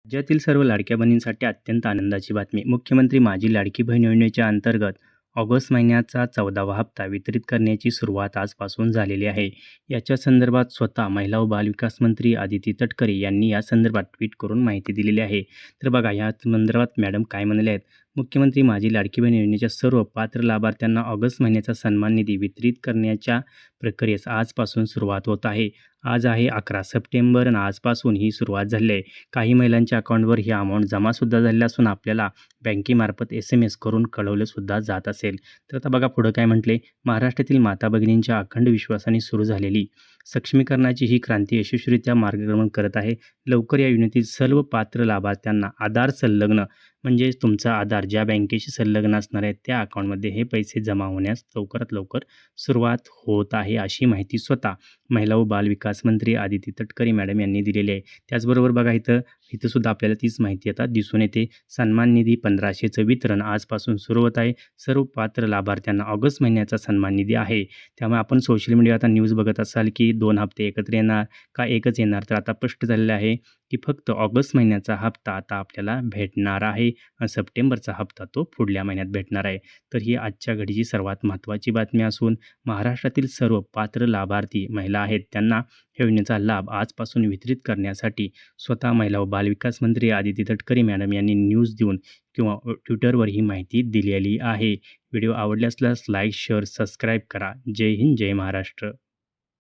राज्यातील सर्व लाडक्या बहिणींसाठी अत्यंत आनंदाची बातमी. मुख्यमंत्री माझी लाडकी बहीण योजनेच्या अंतर्गत ऑगस्ट महिन्याचा 14वा हप्ता वितरित करण्याची सुरुवात आजपासून झालेली आहे. याच्या संदर्भात स्वतः महिला व बालविकास मंत्री आदिती तटकरे यांनी या संदर्भात ट्विट करून माहिती दिलेली आहे. तर बघा या संदर्भात मॅडम काय म्हणाले आहेत. मुख्यमंत्री माझी लाडकी बहीण योजनेच्या सर्व पात्र लाभार्थ्यांना ऑगस्ट महिन्याचा सन्मान निधी वितरित करण्याच्या प्रक्रियेस आजपासून सुरुवात होत आहे. आज आहे 11 सप्टेंबर आणि आजपासून ही सुरुवात झाली आहे. काही महिलांच्या अकाउंटवर ही अमाउंट जमासुद्धा झालेली असून आपल्याला बँकेमार्फत SMS करून कळवलंसुद्धा जात असेल. तर आता बघा पुढं काय म्हटले, महाराष्ट्रातील माता भगिनींच्या अखंड विश्वासाने सुरू झालेली सक्षमीकरणाची ही क्रांती यशस्वीरित्या मार्गक्रमण करत आहे. लवकर या योजनेतील सर्व पात्र लाभार्थ्यांना आधार संलग्न म्हणजे तुमचा आधार ज्या बँकेशी संलग्न असणार आहे त्या अकाउंटमध्ये हे पैसे जमा होण्यास लवकरात लवकर सुरुवात होत आहे, अशी माहिती स्वतः महिला व बालविकास मंत्री आदिती तटकरे मॅडम यांनी दिलेली आहे. त्याचबरोबर बघा इथं सुद्धा आपल्याला तीच माहिती आता दिसून येते. सन्मान निधी 1500चं वितरण आजपासून सुरू होत आहे. सर्व पात्र लाभार्थ्यांना ऑगस्ट महिन्याचा सन्मान निधी आहे. त्यामुळे आपण सोशल मीडिया आता न्यूज बघत असाल की 2 हप्ते एकत्र येणार का एकच येणार, तर आता स्पष्ट झालेलं आहे की फक्त ऑगस्ट महिन्याचा हप्ता आता आपल्याला भेटणार आहे आणि सप्टेंबरचा हप्ता तो पुढल्या महिन्यात भेटणार आहे. तर ही आजच्या घडीची सर्वात महत्त्वाची बातमी असून महाराष्ट्रातील सर्व पात्र लाभार्थी महिला आहेत त्यांना या योजनेचा लाभ आजपासून वितरित करण्यासाठी स्वतः महिला व बालविकास मंत्री आदिती तटकरे मॅडम यांनी न्यूज देऊन किंवा ट्विटरवर ही माहिती दिलेली आहे. व्हिडिओ आवडल्यास लाईक, शेअर, सबस्क्राईब करा. जय हिंद, जय महाराष्ट्र.